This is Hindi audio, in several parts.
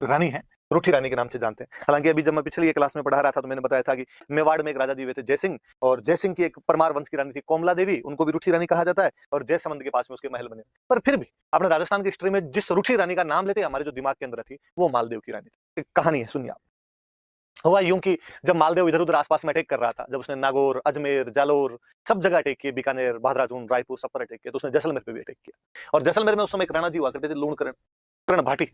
रानी है, रूठी रानी के नाम से जानते हैं। हालांकि अभी जब मैं पिछली क्लास में पढ़ा रहा था तो मैंने बताया था कि मेवाड़ में एक राजा जी हुए थे जयसिंह, और जयसिंह की एक परमार वंश की रानी थी कोमला देवी, उनको भी रूठी रानी कहा जाता है, और जयसमंद के पास में उसके महल बने। पर फिर भी अपने राजस्थान की हिस्ट्री में जिस रूठी रानी का नाम लेते हमारे जो दिमाग के अंदर थी वो मालदेव की रानी थी। एक कहानी है, सुनिए आप। हुआ यूं कि जब मालदेव इधर उधर आसपास में अटैक कर रहा था, जब उसने नागौर, अजमेर, जालोर सब जगह अटैक किए, बीकानेर, बहादुराजून, रायपुर सब पर अटैक किया, तो उसने जैसलमेर पे भी अटैक किया। और जैसलमेर में उस समय एक राणा जी हुआ करते थे, लूणकरण कर्ण भाटी,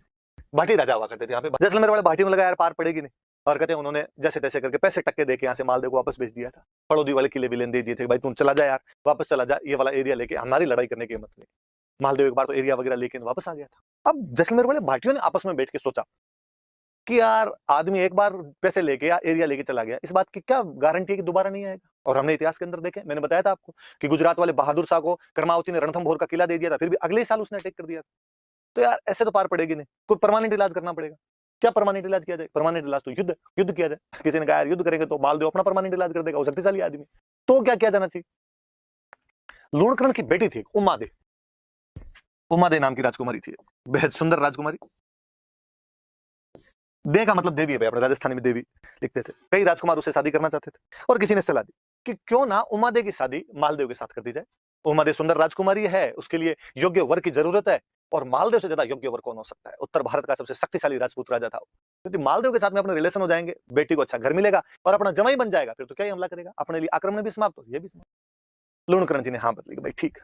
भाटी राजा हुआ करते थे यहाँ पे। जैसलमेर वाले भाटियों को लगा यार पार पड़ेगी नहीं, और कहते हैं उन्होंने जैसे तैसे करके पैसे टक्के देके यहाँ से मालदेव को वापस भेज दिया था। फड़ौदी वाले किले विलेन दे दिए थे, भाई तुम चला जा यार, वापस चला जा, ये वाला एरिया लेके हमारी लड़ाई करने की हिम्मत नहीं। मालदेव एक बार तो एरिया वगैरह लेके वापस आ गया था। अब जैसलमेर वाले भाटियों ने आपस में बैठ के सोचा कि यार आदमी एक बार पैसे लेके या एरिया लेके चला गया, इस बात की क्या गारंटी है कि दोबारा नहीं आएगा। और हमने इतिहास के अंदर देखे, मैंने बताया था आपको कि गुजरात वाले बहादुर शाह को कर्मावती ने रणथंभोर का किला दे दिया था, फिर भी अगले ही साल उसने अटैक कर दिया। तो यार ऐसे तो पार पड़ेगी नहीं, कोई परमानेंट इलाज करना पड़ेगा। क्या परमानेंट इलाज किया जाए? परमानेंट इलाज तो युद्ध, युद्ध किया जाए। किसी ने कहा यार युद्ध करेंगे तो मालदेव अपना परमानेंट इलाज कर देगा, वो शक्तिशाली आदमी। तो क्या किया जाना चाहिए? लूणकरण की बेटी थी उमादे, उमादे नाम की राजकुमारी थी, बेहद सुंदर राजकुमारी। दे का मतलब देवी है भाई, अपने राजस्थानी में देवी लिखते थे। कई राजकुमार उससे शादी करना चाहते थे, और किसी ने सलाह दी कि क्यों ना उमादे की शादी मालदेव के साथ कर दी जाए। उमादे सुंदर राजकुमारी है, उसके लिए योग्य वर की जरूरत है, और मालदेव से ज्यादा योग्य वर कौन हो सकता है? उत्तर भारत का सबसे शक्तिशाली राजपूत राजा था, यदि मालदेव के साथ में अपने रिलेशन हो जाएंगे, बेटी को अच्छा घर मिलेगा और अपना जमाई बन जाएगा, फिर तो क्या ही हमला करेगा, अपने लिए आक्रमण भी समाप्त हो, ये भी समाप्त। लूणकरण जी ने हाँ बदली, भाई ठीक,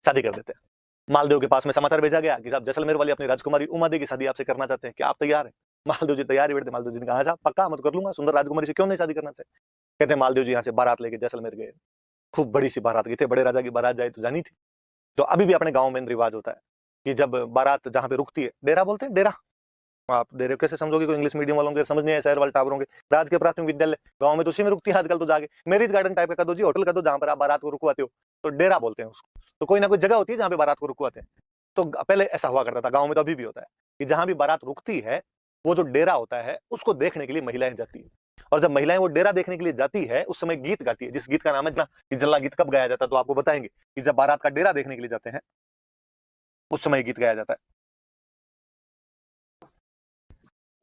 शादी कर देते हैं। मालदेव के पास में समाचार भेजा गया कि साहब जैसलमेर वाली अपनी राजकुमारी उमादे की शादी आपसे करना चाहते हैं, क्या आप तैयार हैं? मालदेव जी तैयार ही बैठे। मालदेव जी ने कहा साहब पक्का, मत कर लूंगा, सुंदर राजकुमारी से क्यों नहीं शादी करना चाहिए। कहते हैं मालदेव जी यहाँ से बारात लेके जैसलमेर गए, खूब बड़ी सी बारात गई थे, बड़े राजा की बारात जाए तो जानी थी। तो अभी भी अपने गांव में रिवाज होता है कि जब बारात जहां पे रुकती है, डेरा बोलते हैं, डेरा। आप डेरे कैसे समझोगे, कोई इंग्लिश मीडियम वालों के समझ नहीं है, शहर वाले टावरों के। राज के प्राथमिक विद्यालय गांव में तो उसी में रुकती है आजकल, तो जाके मैरिज गार्डन टाइप का कर दो जी, होटल कर दो जहां पर आप बारात को रुकवाते हो, तो डेरा बोलते हैं उसको। तो कोई ना कोई जगह होती है जहां पे बारात को रुकवाते हैं। तो पहले ऐसा हुआ करता था गांव में, तो अभी भी होता है कि जहां भी बारात रुकती है, वो जो डेरा होता है उसको देखने के लिए महिलाएं जाती है। और जब महिलाएं वो डेरा देखने के लिए जाती है, उस समय गीत गाती है, जिस गीत का नाम है ना कि जल्ला गीत कब गाया जाता है, तो आपको बताएंगे कि जब बारात का डेरा देखने के लिए जाते हैं उस समय गीत गाया जाता है।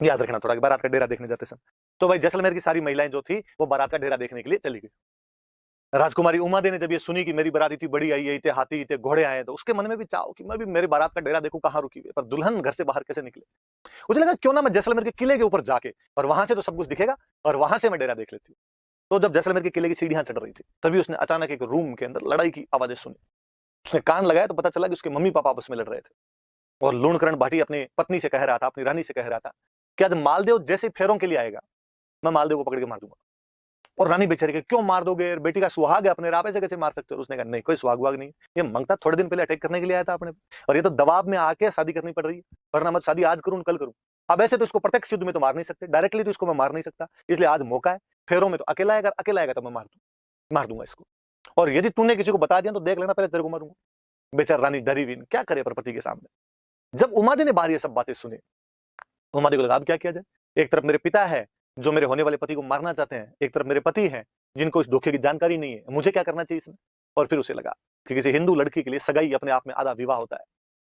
याद रखना थोड़ा कि बारात का डेरा देखने जाते समय। तो भाई जैसलमेर की सारी महिलाएं जो थी वो बारात का डेरा देखने के लिए चली गई। राजकुमारी उमा दे ने जब ये सुनी कि मेरी बारात इतनी बड़ी आई है, इतने हाथी इतने घोड़े आए, तो उसके मन में भी चाहो कि मैं भी मेरी बारात का डेरा देखूं कहाँ रुकी हुई है, पर दुल्हन घर से बाहर कैसे निकले। मुझे लगा क्यों ना मैं जैसलमेर के किले के ऊपर जाके, और वहां से तो सब कुछ दिखेगा, और वहां से मैं डेरा देख लेती हूँ। तो जब जैसलमेर के किले की सीढ़ियां चढ़ रही थी, तभी उसने अचानक एक रूम के अंदर लड़ाई की आवाजें सुनी। उसने कान लगाया तो पता चला कि उसके मम्मी पापा आपस में लड़ रहे थे, और लूणकरण भाटी अपनी पत्नी से कह रहा था, अपनी रानी से कह रहा था कि आज मालदेव जैसे फेरों के लिए आएगा, मैं मालदेव को पकड़ के मार दूंगा। और रानी बेचारी के क्यों मार दोगे, बेटी का सुहाग है अपने, आप ऐसे कैसे मार सकते हो? उसने कहा नहीं, कोई सुहाग वाग नहीं, ये मंगता थोड़े दिन पहले अटैक करने के लिए आया था अपने, और ये तो दबाव में आके शादी करनी पड़ रही है, वरना मैं शादी आज करूं कल करूं। अब ऐसे तो इसको प्रत्यक्ष युद्ध में तो मार नहीं सकते, डायरेक्टली तो इसको मैं मार नहीं सकता, इसलिए आज मौका है, फेरों में तो अकेला आएगा, अकेला आएगा तो मैं मार दूंगा इसको, और यदि तूने किसी को बता दिया तो देख लेना पहले तेरे को मारूंगा। बेचार रानी डरी हुई, क्या करे पर पति के सामने। जब उमादे ने बाहर ये सब बातें सुनी, उमादे को लगा अब क्या किया जाए। एक तरफ मेरे पिता है जो मेरे होने वाले पति को मारना चाहते हैं, एक तरफ मेरे पति हैं जिनको इस धोखे की जानकारी नहीं है, मुझे क्या करना चाहिए इसमें। और फिर उसे लगा कि किसी हिंदू लड़की के लिए सगाई अपने आप में आधा विवाह होता है,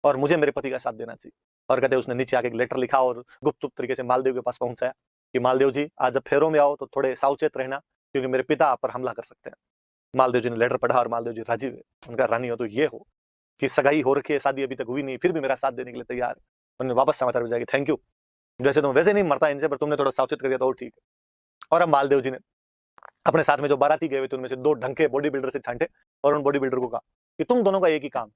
और मुझे मेरे पति का साथ देना चाहिए। और कहते उसने नीचे आके एक लेटर लिखा और गुप्त तरीके से मालदेव के पास पहुंचाया कि मालदेव जी आज जब फेरों में आओ तो थोड़े सावचेत रहना, क्योंकि मेरे पिता आप पर हमला कर सकते हैं। मालदेव जी ने लेटर पढ़ा और मालदेव जी राजी हुए। उनका रानी हो तो ये हो कि सगाई हो रखी है, शादी अभी तक हुई नहीं, फिर भी मेरा साथ देने के लिए तैयार है। उन्होंने वापस समाचार भेजा कि थैंक यू, जैसे तुम वैसे नहीं मरता इनसे, पर तुमने थोड़ा सावचेत कर दिया तो ठीक है। और अब मालदेव जी ने अपने साथ में जो बाराती गए हुए थे उनमें से दो ढंग के बॉडी बिल्डर से छांटे, और उन बॉडी बिल्डर को कहा कि तुम दोनों का एक ही काम,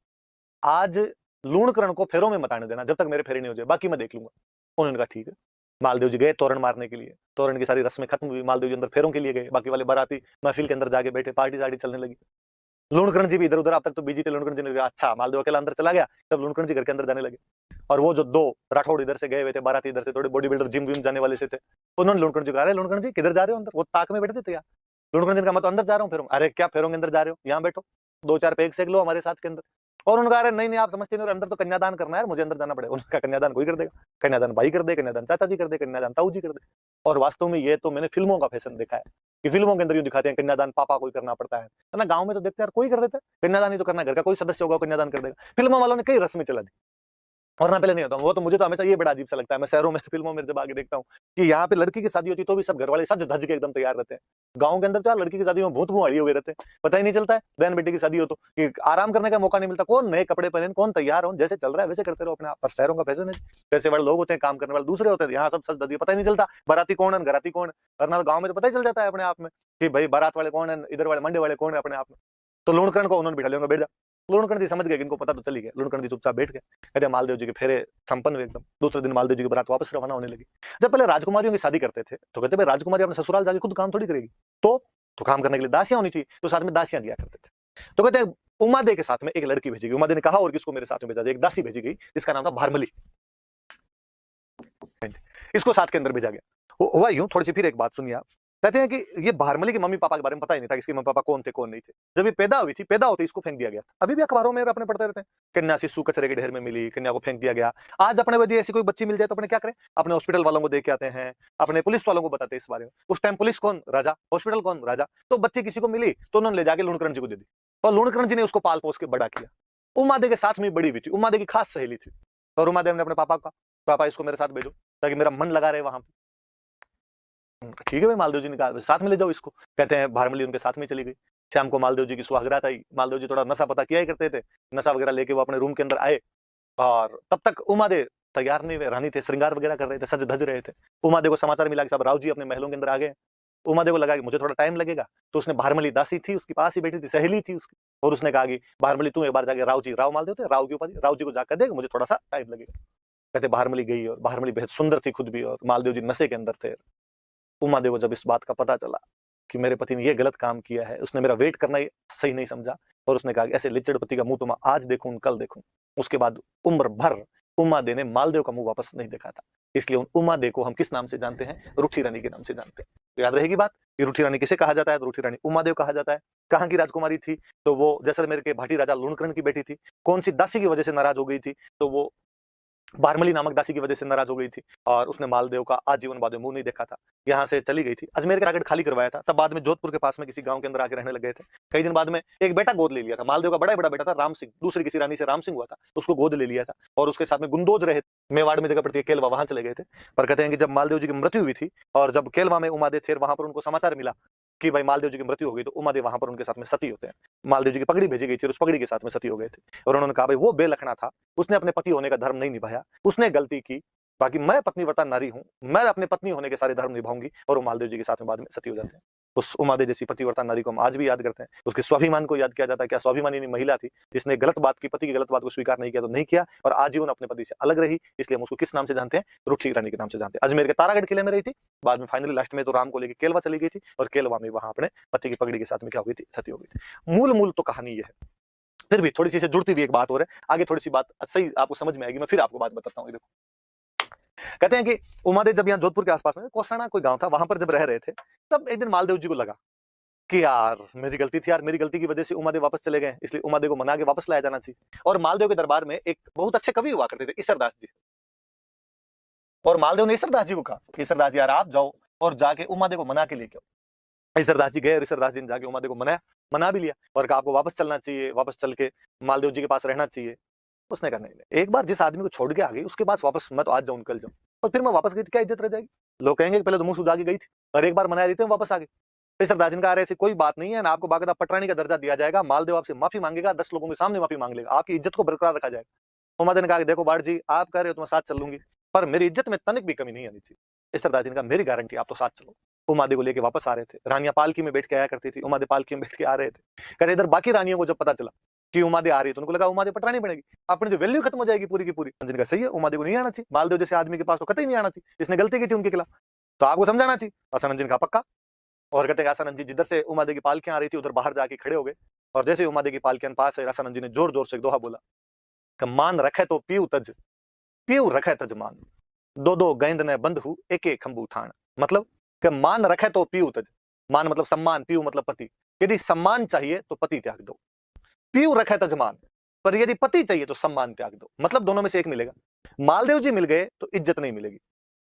आज लूणकरण को फेरों में मत आने देना जब तक मेरे फेरे नहीं हो जाए, बाकी मैं देख लूंगा। उन्होंने कहा ठीक है। मालदेव जी गए तोरण मारने के लिए, तोरण की सारी रस्में खत्म हुई, मालदेव जी अंदर फेरों के लिए गए, बाकी वाले बाराती महफिल के अंदर जाके बैठे, पार्टी सार्टी चलने लगी। लूणकरण जी भी इधर उधर, अब तक तो बिजी थे। लूणकरण जी ने कहा अच्छा, मालदेव अकेला अंदर चला गया, तब लूणकरण जी घर के अंदर जाने लगे। और वो जो दो राठौड़ इधर से गए हुए थे, बाराती इधर से, थोड़े बॉडी बिल्डर जिम विम जाने वाले से थे, उन्होंने लूणकरण जी कहा अरे लूणकरण जी किधर जा रहे हो अंदर, वो ताक में बैठे थे यार। लूणकरण जी ने कहा मैं तो अंदर जा रहा हूँ फेरों। अरे क्या फेरों के अंदर जा रहे हो, यहाँ बैठो, दो चार पेग सेक लो हमारे साथ के अंदर। और उन्होंने कहा अरे नहीं नहीं आप समझते नहीं, अंदर तो कन्यादान करना है, मुझे अंदर जाना पड़ेगा। उनका कन्यादान कोई कर देगा, कन्यादान भाई कर दे, कन्यादान चाचा जी कर दे, कन्यादान ताऊ जी कर दे। और वास्तव में ये तो मैंने फिल्मों का फैशन देखा है कि फिल्मों के अंदर यूं दिखाते हैं कन्यादान पापा कोई करना पड़ता है ना, गांव में तो देखते हैं यार कोई कर देता है कन्यादान, ही तो करना, घर का कोई सदस्य होगा कन्यादान कर देगा। फिल्मों वालों ने कई रस्में चला दी, वरना पहले नहीं होता। वो तो मुझे तो हमेशा ये बड़ा अजीब सा लगता है, मैं शहरों में फिल्मों में जब आगे देखता हूँ कि यहाँ पे लड़की की शादी होती है तो भी सब घर वाले सज धज के एकदम तैयार रहते हैं। गाँव के अंदर क्या लड़की की शादी में भूत भुआड़ी हुए रहते हैं, पता ही नहीं चलता है बहन बेटी की शादी हो तो कि आराम करने का मौका नहीं मिलता, कौन नए कपड़े पहने, कौन तैयार हो, जैसे चल रहा है वैसे करते रहो अपने आप। पर शहरों का फैशन है, पैसे वाले लोग होते हैं, काम करने वाले दूसरे होते हैं, यहाँ सब सज धज, पता ही नहीं चलता बाराती कौन है घराती कौन है। वरना गाँव में तो पता ही चल जाता है अपने आप में कि भाई बारात वाले कौन है, इधर वाले मंडे वाले कौन है अपने आप में। तो लूणकरण को उन्होंने बिठा लिया, बैठ जा। लूणकरण जी समझ गए, इनको पता तो चली गया। लूणकरण जी चुपचाप बैठ गए, कहते मालदेव जी के फेरे संपन्न हुए एकदम। दूसरे दिन मालदेव जी की बारात वापस रवाना होने लगी। जब पहले राजकुमारियों की शादी करते थे तो कहते भाई राजकुमारी अपने ससुराल जाके खुद काम थोड़ी करेगी, तो काम करने के लिए दासियां होनी चाहिए, तो साथ में दासियां दिया करते थे। तो कहते हैं उमा दे के साथ में एक लड़की भेजी गई। उमा दे ने कहा और किसको मेरे साथ में भेजा जाए, एक दासी भेजी गई जिसका नाम था भारमली, इसको साथ के अंदर भेजा गया। हुआ यूं, थोड़ी सी फिर एक बात सुनिए आप। कहते हैं कि ये भारमली के मम्मी पापा के बारे में पता ही नहीं था, इसके मम्मी पापा कौन थे कौन नहीं थे। जब ये पैदा हुई थी, पैदा होते इसको फेंक दिया गया। अभी भी अखबारों में अपने पढ़ते रहते हैं, कन्या शिशु कचरे के ढेर में मिली, कन्या को फेंक दिया गया। आज अपने यदि ऐसी कोई बच्ची मिल जाए तो अपने क्या करें, अपने हॉस्पिटल वालों को देख के आते हैं, अपने पुलिस वालों को बताते हैं इस बारे में। उस टाइम पुलिस कौन, राजा, हॉस्पिटल कौन, राजा। तो बच्ची किसी को मिली तो उन्होंने ले जाके लूणकरण जी को दे दी, और लूणकरण जी ने उसको पाल पोस के बड़ा किया। उमा दे के साथ में बड़ी हुई थी, उमा दे की खास सहेली थी। और उमा देव ने अपने पापा का, पापा इसको मेरे साथ भेजो ताकि मेरा मन लगा रहे वहां पे। ठीक है भाई, मालदेव जी ने कहा साथ में ले जाओ इसको। कहते हैं भारमली उनके साथ में चली गई। शाम को मालदेव जी की सुहागरात आई। मालदेव जी थोड़ा नशा पता किया ही करते थे, नशा वगैरह लेके वो अपने रूम के अंदर आए, और तब तक उमा दे तैयार नहीं हुए, रानी थे, श्रृंगार वगैरह कर रहे थे, सज धज रहे थे। उमा दे को समाचार मिला कि सब राव जी अपने महलों के अंदर आ गए। उमा दे को लगा कि मुझे थोड़ा टाइम लगेगा, तो उसने भारमली दासी थी उसके पास ही बैठी थी, सहेली थी उसकी, और उसने कहा कि भारमली तू एक बार जाके राव जी, राव मालदेव थे, राव की उपाधि, राव जी को जाकर देख, मुझे थोड़ा सा टाइम लगेगा। कहते भारमली गई, और भारमली बेहद सुंदर थी खुद भी, और मालदेव जी नशे के अंदर थे। उमा देव को जब इस बात का पता चला कि मेरे पति ने ये गलत काम किया है, उसने मेरा वेट करना ही सही नहीं समझा, और उसने कहा कि ऐसे लिच्चड़ पति का मुंह तो मैं आज देखूं कल देखूं। उसके बाद उम्र भर उमा दे ने मालदेव का मुंह वापस नहीं देखा था। इसलिए उन उमा दे को हम किस नाम से जानते हैं, रूठी रानी के नाम से जानते हैं। तो याद रहेगी बात कि रूठी रानी किसे कहा जाता है, तो रूठी रानी उमा देव कहा जाता है। कहाँ की राजकुमारी थी, तो वो जैसलमेर के भाटी राजा लूणकरण की बेटी थी। कौन सी दासी की वजह से नाराज हो गई थी, तो वो भारमली नामक दासी की वजह से नाराज हो गई थी, और उसने मालदेव का आजीवन बाद में मुंह नहीं देखा था। यहाँ से चली गई थी, अजमेर का टारगेट खाली करवाया था, तब बाद में जोधपुर के पास में किसी गांव के अंदर आके रहने लग गए थे। कई दिन बाद में एक बेटा गोद ले लिया था, मालदेव का बड़ा बड़ा बेटा था राम सिंह, दूसरी किसी रानी से राम सिंह हुआ था, उसको गोद ले लिया था, और उसके साथ में गुंदोज रहे, मेवाड़ में जगह पड़ती है केलवा, वहां चले गए थे। पर कहते हैं कि जब मालदेव जी की मृत्यु हुई थी, और जब केलवा में उमादेव थे, वहां पर उनको समाचार मिला कि भाई मालदेव जी की मृत्यु हो गई, तो उमादेव वहां पर उनके साथ में सती होते हैं। मालदेव जी की पगड़ी भेजी गई थी, और उस पगड़ी के साथ में सती हो गए थे। और उन्होंने कहा भाई वो बेलखना था, उसने अपने पति होने का धर्म नहीं निभाया, उसने गलती की, बाकी मैं पत्नीव्रता नारी हूं, मैं अपने पत्नी होने के सारे धर्म निभाऊंगी। और वो मालदेव जी के साथ में बाद में सती हो जाते हैं। उस उमादेव जैसी पतिव्रता नारी को हम आज भी याद करते हैं, उसके स्वाभिमान को याद किया जाता है। क्या स्वाभिमानी महिला थी, जिसने गलत बात की, पति की गलत बात को स्वीकार नहीं किया तो नहीं किया, और आजीवन अपने पति से अलग रही। इसलिए हम उसको किस नाम से जानते हैं, रूठी रानी के नाम से जानते हैं। अजमेर के तारागढ़ किले में रही थी, बाद में फाइनली लास्ट में तो राम को लेकर केलवा चली गई थी, और केलवा में वहां अपने पति की पगड़ी के साथ में क्या हो गई थी, सती हो गई थी। मूल तो कहानी ये है। फिर भी थोड़ी सी से जुड़ती हुई एक बात और है, आगे थोड़ी सी बात सही आपको समझ में आएगी, मैं फिर आपको बात बताता हूँ। देखो, कहते हैं कि उमादेव जब यहाँ जोधपुर के आसपास में कोसाना कोई गांव था, वहां पर जब रह रहे थे, तब एक दिन मालदेव जी को लगा कि यार मेरी गलती थी यार, मेरी गलती की वजह से उमादेव वापस चले गए, इसलिए उमादेव को मना के वापस लाया जाना चाहिए। और मालदेव के दरबार में एक बहुत अच्छे कवि हुआ करते थे, ईसरदास जी, और मालदेव ने ईसरदास जी को कहा, ईसरदास जी यार आप जाओ और जाके उमादेव को मना के लेके आओ। ईसरदास जी गए, और ईसरदास जी ने जाके उमादेव को मनाया, मना भी लिया, और कहा आपको वापस चलना चाहिए, वापस चल के मालदेव जी के पास रहना चाहिए। उसने कहा नहीं, एक बार जिस आदमी को छोड़ के आ गई उसके पास वापस मैं तो आज जाऊं कल जाऊं, और फिर मैं वापस गई तो क्या इज्जत रह जाएगी। लोग कहेंगे कि पहले तो मुंह सुजा के गई थी, और एक बार मनाया देते हैं वापस आ गई। ईसरदास जी ने कहा ऐसी कोई बात नहीं है ना, आपको बाकायदा पटरानी का दर्जा दिया जाएगा, मालदेव आपसे माफी मांगेगा, 10 लोगों के सामने माफी मांग लेगा, आपकी इज्जत को बरकरार रखा जाएगा। उमादेव ने कहा देखो बाढ़ जी, आप कह रहे हो तो मैं साथ चल लूंगी, पर मेरी इज्जत में तनिक भी कमी नहीं आनी चाहिए। ईसरदास जी ने कहा मेरी गारंटी, आप तो साथ चलो। उमादेव को लेके वापस आ रहे थे, रानियां पालकी में बैठ के आया करती थी, उमादेव पालकी में बैठ के आ रहे थे। कहते इधर बाकी रानियों को जब पता चला कि उमादेव आ रही है, तो उनको लगा उमादेव पटरानी बनेगी, अपनी जो वैल्यू खत्म हो जाएगी पूरी की पूरी। जिनका सही है, उमादेव को नहीं आना चाहिए, मालदेव जैसे आदमी के पास तो कतई नहीं आना चाहिए, जिसने गलती की थी उनके खिलाफ, तो आपको समझाना चाहिए। आसानंद जी का पक्का। और कहते हैं आसानंद जी जिधर से उमादेव की पालकियां आ रही थी उधर बाहर जाके खड़े हो गए, और जैसे उमादेव की पालकियां पास है, आसानंद जी ने जोर जोर से एक दोहा बोला कि मान रखे तो पीऊ तज, पीऊ रखे तजमान, दो दो गेंद ने बंद हु एक एक खंबू ठाण। मतलब कि मान रखे तो पीऊ तज, मान मतलब सम्मान, पीऊ मतलब पति, यदि सम्मान चाहिए तो पति त्याग दो, पीऊ रखे तजमान, पर यदि पति चाहिए तो सम्मान त्याग दो। मतलब दोनों में से एक मिलेगा। मालदेव जी मिल गए तो इज्जत नहीं मिलेगी,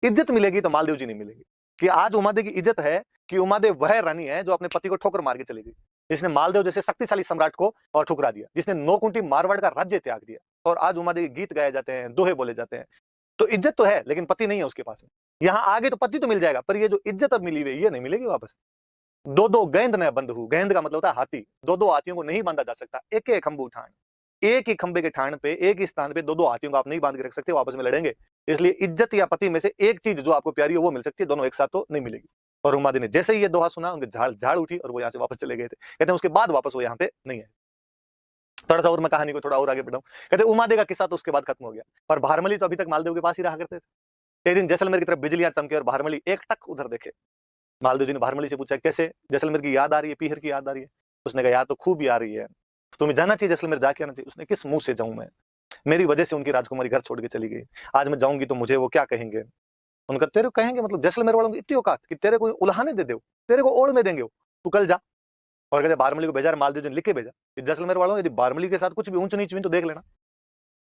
इज्जत मिलेगी तो मालदेव जी नहीं मिलेगी। कि आज उमादेव की इज्जत है कि उमादेव वह रानी है जो अपने पति को ठोकर मार के चली गई, जिसने मालदेव जैसे शक्तिशाली सम्राट को और ठुकरा दिया, जिसने 9 कुंटी मारवाड़ का राज्य त्याग दिया, और आज उमा देवी गीत गाए जाते हैं, दोहे बोले जाते हैं। तो इज्जत तो है, लेकिन पति नहीं है उसके पास। यहाँ आगे तो पति तो मिल जाएगा, पर ये जो इज्जत अब मिली हुई है, ये नहीं मिलेगी वापस। दो दो गेंद न बंद हूं, गेंद का मतलब होता है हाथी। दो दो हाथियों को नहीं बांधा जा सकता, एक एक खंभे उठान। एक ही खंबे के ठाण पे, एक ही स्थान पे दो दो हाथियों को आप नहीं बांध के रख सकते, वो आपस में लड़ेंगे। इसलिए इज्जत या पति में से एक चीज जो आपको प्यारी हो वो मिल सकती है, दोनों एक साथ तो नहीं मिलेगी। और उमादी ने जैसे ही ये दोहा सुना, उनके झाड़ झाड़ उठी और वो यहाँ से वापस चले गए थे। कहते हैं उसके बाद वापस वो यहाँ पे नहीं आए। थोड़ा सा और मैं कहानी को थोड़ा और आगे बढ़ाऊं। कहते उमादे का किस्सा तो उसके बाद खत्म हो गया, पर भारमली तो अभी तक मालदेव के पास ही रहा करते थे। एक दिन जैसलमेर की तरफ बिजलियां चमके और भारमली एक टक उधर देखे। मालदेव जी ने भारमली से पूछा, कैसे जैसलमेर की याद आ रही है, पीहर की याद आ रही है? उसने कहा, याद तो खूब ही आ रही है, तुम्हें जाना चाहिए जैसलमेर, जाके आना चाहिए। उसने, किस मुंह से जाऊं मैं, मेरी वजह से उनकी राजकुमारी घर छोड़ के चली गई, आज मैं जाऊंगी तो मुझे वो क्या कहेंगे? उनका, तेरे कहेंगे मतलब जैसलमेर वालों की इतनी औकात कि तेरे को उल्हाने दे दो, तेरे को ओढ़ में देंगे वो, तू कल जा। और कहते बारमली को भेजा, मालदेव जी ने लिख के भेजा कि जैसलमेर वालों, यदि बारमली के साथ कुछ भी ऊंच नीच हुई तो देख लेना।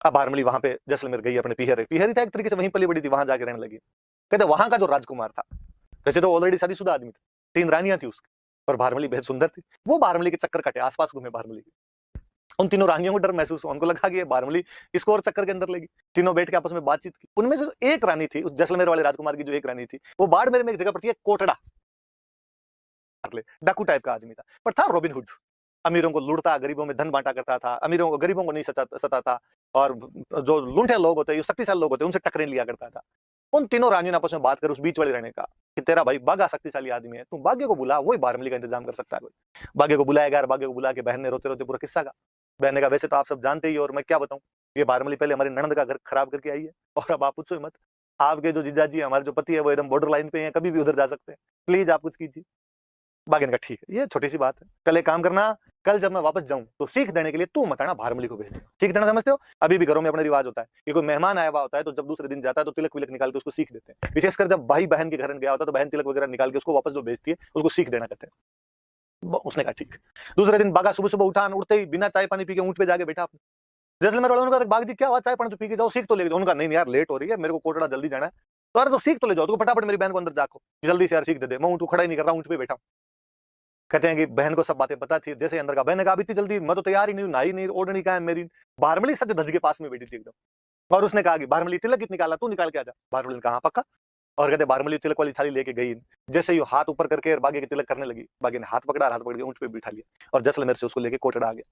अब बारमली वहां पे जैसलमेर गई, अपने पीहर पीहर था एक तरीके से, वहीं पली बड़ी थी, वहां जाके रहने लगी। कहते वहां का जो राजकुमार था, वैसे तो ऑलरेडी शादीशुदा आदमी था, 3 रानियां थी उसकी, और भारमली बेहद सुंदर थी। वो भारमली के चक्कर कटे, आसपास घूमे भारमली के। उन तीनों रानियों को डर महसूस हुआ, उनको लगा कि ये भारमली इसको और चक्कर के अंदर लेगी। तीनों बैठ के आपस में बातचीत की। उनमें से एक रानी थी, उस जैसलमेर वाले राजकुमार की जो एक रानी थी, वो बाड़मेर में एक जगह पड़ती है कोटड़ा, डाकू टाइप का आदमी था, पर था रॉबिनहुड। अमीरों को लूटता, गरीबों में धन बांटा करता था, अमीरों को गरीबों को नहीं सताता, और जो लूंठे लोग होते हैं, जो शक्तिशाली लोग होते हैं, उनसे टकरे लिया करता था। उन तीनों रानियों ने आपस में बात कर उस बीच वाले रहने का कि तेरा भाई बागा शक्तिशाली आदमी है, तुम बागे को बुला, वही बारमली का इंतजाम कर सकता है कोई। बागे को बुलाया गया, बागे को बुला के बहन ने रोते रोते पूरा किस्सा का। बहन ने कहा, वैसे तो आप सब जानते ही हो, और मैं क्या बताऊं, ये बारमली पहले हमारी ननद का घर खराब करके आई है, और अब आप पूछो मत, आपके जो जीजाजी है, हमारे जो पति है, वो एकदम बॉर्डर लाइन पे हैं, कभी भी उधर जा सकते हैं, प्लीज आप कुछ कीजिए। बागे ने कहा, ठीक है, ये छोटी सी बात है, कल एक काम करना, कल जब मैं वापस जाऊं तो सीख देने के लिए तू मत आना, भारमली को भेज देना। सीख देना समझते हो? अभी भी घरों में अपना रिवाज होता है कि कोई मेहमान आया हुआ होता है तो जब दूसरे दिन जाता है तो तिलक विलक निकाल के उसको सीख देते हैं। विशेषकर जब भाई बहन के घर गया होता है तो बहन तिलक वगैरह निकाल के उसको वापस जो भेजती है उसको सीख देना कहते हैं। उसने कहा ठीक। दूसरे दिन बागा सुबह सुबह उठा, उठते ही बिना चाय पानी पी के ऊंट पे जाके बैठा। जैसलमेर वालों ने कहा, बाग जी क्या हुआ, चाय पानी तो पी के जाओ, सीख तो ले जाओ। उनका, नहीं यार लेट हो रही है, मेरे को कोटड़ा जल्दी जाना है। तो अरे तो सीख तो ले जाओ, तो फटाफट मेरी बहन को अंदर जाको, जल्दी से यार सीख दे दे, मैं ऊँट को खड़ा ही नहीं कर रहा, ऊँट पे बैठा। कहते हैं कि बहन को सब बातें पता थी। जैसे अंदर का, बहन ने कहा, इतनी जल्दी मैं तो तैयार ही नहीं, नहाई नहीं, ओढ़नी का है मेरी। भारमली सच धज के पास में बैठी थी एकदम, और उसने कहा कि भारमली तिलक कित निकाला, तू निकाल के आ जा। भारमली ने कहा पक्का। और कहते भारमली तिलक वाली थाली लेके गई, जैसे ही हाथ ऊपर करके बागे के तिलक करने लगी, बागे ने हाथ पकड़ा, हाथ पकड़ के ऊंट पे बिठा लिया, और जैसलमेर से उसको लेके कोटड़ा आ गया।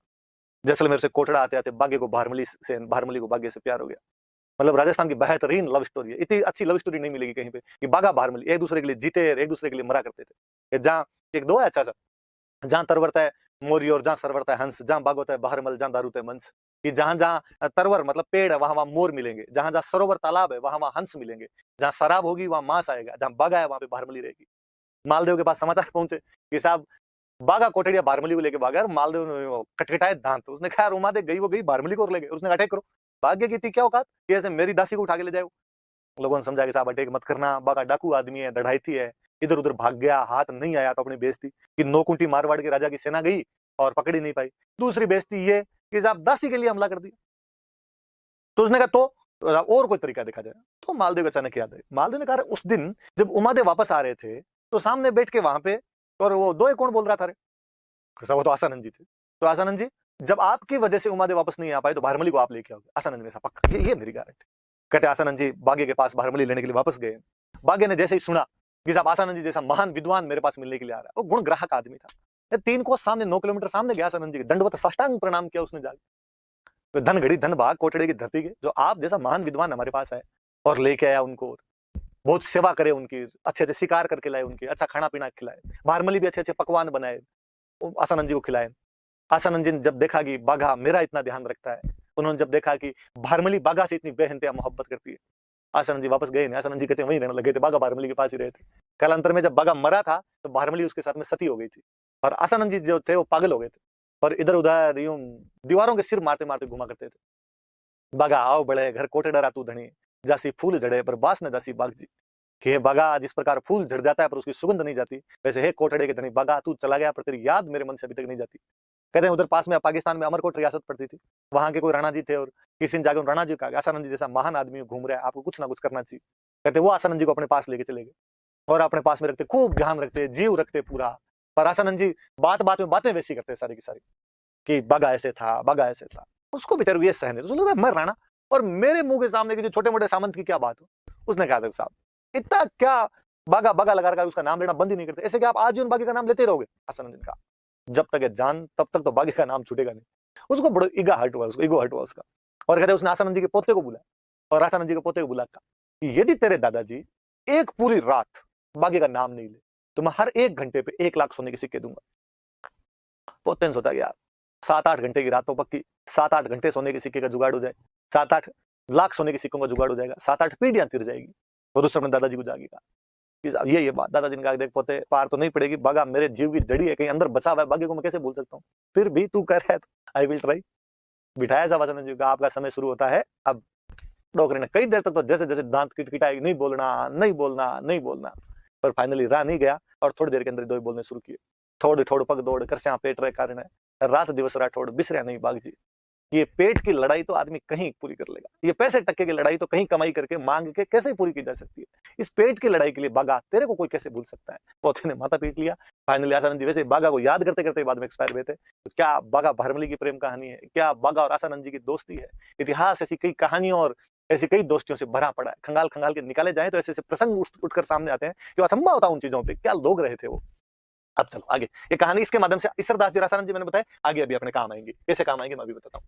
जैसलमेर से कोटड़ा आते आते बागे को भारमली को बागे से प्यार हो गया। मतलब राजस्थान की बेहतरीन लव स्टोरी है, इतनी अच्छी लव स्टोरी नहीं मिलेगी कहीं पे कि बागा भारमली एक दूसरे के लिए जीते, एक दूसरे के लिए मरा करते थे। जहाँ एक दो है अच्छा सा, जहां तरवरता है मोरी और जहां सरवरता है हंस, जहां बाग होता है बहरमल, जहां दारूत है मंस। कि जहां जहां तरवर मतलब पेड़ है, वहां वहां मोर मिलेंगे, जहां जहां सरोवर तालाब है, वहां वहां हंस मिलेंगे, जहां शराब होगी वहां मांस आएगा, जहां बागा है वहां पे बहरमली रहेगी। मालदेव के पास समाचार पहुंचे कि साहब बागा कोटड़िया बारमली को लेके भागा। मालदेव ने कटकटाए दांत, उसने कहा रुमा दे, गई वो गई, बारमली को और ले गए। उसने अटैक करो, भाग्य की थी क्या औकात कि ऐसे मेरी दासी को उठा के ले जाए। लोगों ने समझा कि साहब अटैक मत करना, बागा डाकू आदमी है, दढ़ाईती है, इधर उधर भाग गया, हाथ नहीं आया तो अपनी बेइज्जती कि 9 कुंटी मारवाड़ के राजा की सेना गई और पकड़ी नहीं पाई। दूसरी बेइज्जती ये कि साहब दासी के लिए हमला कर दिया। तो उसने कहा तो और कोई तरीका देखा जाए। तो मालदेव अचानक याद है, मालदेव ने कहा उस दिन जब उमादेव वापस आ रहे थे तो सामने बैठ के वहां पे, और वो दो कौन बोल रहा था रे? वो तो आसानंद जी थे। तो आसानंद जी, जब आपकी वजह से उमादेव वापस नहीं आ पाए तो भारमली को आप लेके आओगे। आसानंद ने ऐसा पक्का, ये मेरी गारंटी। कहते आसानंद जी बागे के पास भारमली लेने के लिए वापस गए। बागे ने जैसे ही सुना कि साहब आसानंद जी जैसा महान विद्वान मेरे पास मिलने के लिए आ रहा है, वो गुण ग्राहक आदमी था, 3 कोस सामने 9 किलोमीटर सामने गया आसानंद जी के, दंडवत साष्टांग प्रणाम किया उसने जाके। तो धन घड़ी धन भाग कोटड़े की धरती के, जो आप जैसा महान विद्वान हमारे पास है, और लेके आया उनको, बहुत सेवा करे उनकी, अच्छे अच्छे शिकार करके लाए उनके, अच्छा खाना पीना खिलाए, भारमली भी अच्छे अच्छे पकवान बनाए, आसानंद जी को खिलाए। आसानंद जी ने जब देखा कि बाघा मेरा इतना ध्यान रखता है, उन्होंने जब देखा कि भारमली बाघा से इतनी बेहनतहा मोहब्बत करती है, आसानंद जी वापस गए नहीं। आसानंद जी कहते हैं वहीं रहने लगे थे, बाघा भारमली के पास ही रहे थे। कालांतर में जब बाघा मरा था तो भारमली उसके साथ में सती हो गई थी, और आसानंद जी जो थे वो पागल हो गए थे, और इधर उधर यूं दीवारों के सिर मारते मारते घुमा करते थे। बाघा आओ बड़े घर कोटे डरा तू धनी, जासी फूल झड़े पर बास न जासी बाग जी। कि बागा जिस प्रकार फूल झड़ जाता है पर उसकी सुगंध नहीं जाती, वैसे हे कोटड़े के धनी बागा तू चला गया पर तेरी याद मेरे मन से अभी तक नहीं जाती। कहते हैं उधर पास में पाकिस्तान में अमरकोट रियासत पड़ती थी, वहां के कोई राणा जी थे, और किसी ने जाकर राणा जी कहा आसानंद जी जैसा महान आदमी घूम रहा है, आपको कुछ ना कुछ करना चाहिए। कहते वो आसानंद जी को अपने पास लेके चले गए, और अपने पास में रखते, खूब ध्यान रखते, जीव रखते पूरा। पर आसानंद जी बात बात में बातें वैसी करते सारी की सारी कि बागा ऐसे था, बागा ऐसे था। उसको बेचारे को ये सहन है, तो लग रहा है मर रहा ना, और मेरे मुंह के सामने किसी छोटे मोटे सामंत की क्या बात हो। उसने कहा था साहब इतना क्या बागा बागा लगा रखा है, उसका नाम लेना बंद ही नहीं करते, ऐसे कि आप आजीवन बागी का नाम लेते रहोगे। आसानंद का जब तक है जान तब तक तो बागी का नाम छूटेगा नहीं। उसको बड़ो ईगा हर्ट हुआ, उसको ईगो हर्ट हुआ उसका, और कहते उसने आसानंद जी के पोते को बुलाया, और आसानंद जी के पोते को बुला कि यदि तेरे दादाजी एक पूरी रात बागी का नाम नहीं ले तो मैं हर 1 घंटे पे 1 लाख सोने के सिक्के दूंगा। पोते ने सोचा यार 7-8 घंटे की रात तो पक्की, 7-8 घंटे सोने के सिक्के का जुगाड़ हो जाए, 7-8 लाख सोने के सिक्कों का जुगाड़ हो जाएगा, 7-8 पीढ़ियां तिर जाएगी। और उस समय दादाजी को जागेगा ये बात। दादाजी ने कहा देख पोते पार तो नहीं पड़ेगी, बागा मेरे जीव की जड़ी है, कहीं अंदर बसा हुआ है, बागे को मैं कैसे भूल सकता हूँ, फिर भी तू कह रहा है तो आई विल ट्राई। बिठाया साहब आसानंद जी का, आपका समय शुरू होता है अब। डॉक्टर ने कई देर तक तो जैसे जैसे दांत किटकिटाए, नहीं बोलना नहीं बोलना नहीं बोलना, पर फाइनली रहा नहीं गया, और थोड़ी देर के अंदर दो बोलने शुरू किए। थोड़ी थोड़ पग दौड़ कर श्या पेट रहे कारण है रात दिवस राठौड़ बिसरा नहीं बाग जी। ये पेट की लड़ाई तो आदमी कहीं पूरी कर लेगा, ये पैसे टक्के की लड़ाई तो कहीं कमाई करके मांग के कैसे पूरी की जा सकती है। इस पेट की लड़ाई के लिए बागा तेरे को कोई कैसे भूल सकता है। पोते ने माथा पीट लिया। फाइनली आसानंद जी वैसे बागा को याद करते करते बाद में एक्सपायर हुए थे। तो क्या बागा भरमली की प्रेम कहानी है, क्या बागा और आसानंद जी की दोस्ती है। इतिहास ऐसी कई कहानियों और ऐसी कई दोस्तियों से भरा पड़ा है, खंगाल खंगाल के निकाले जाए तो ऐसे ऐसे प्रसंग उठकर सामने आते हैं जो असंभव होता है उन चीजों पे, क्या लोग रहे थे वो। अब चलो आगे, ये कहानी इसके माध्यम से ईश्वरदास जी रासानंद जी मैंने बताया, आगे अभी अपने काम आएंगे, कैसे काम आएंगे मैं अभी बताता हूँ।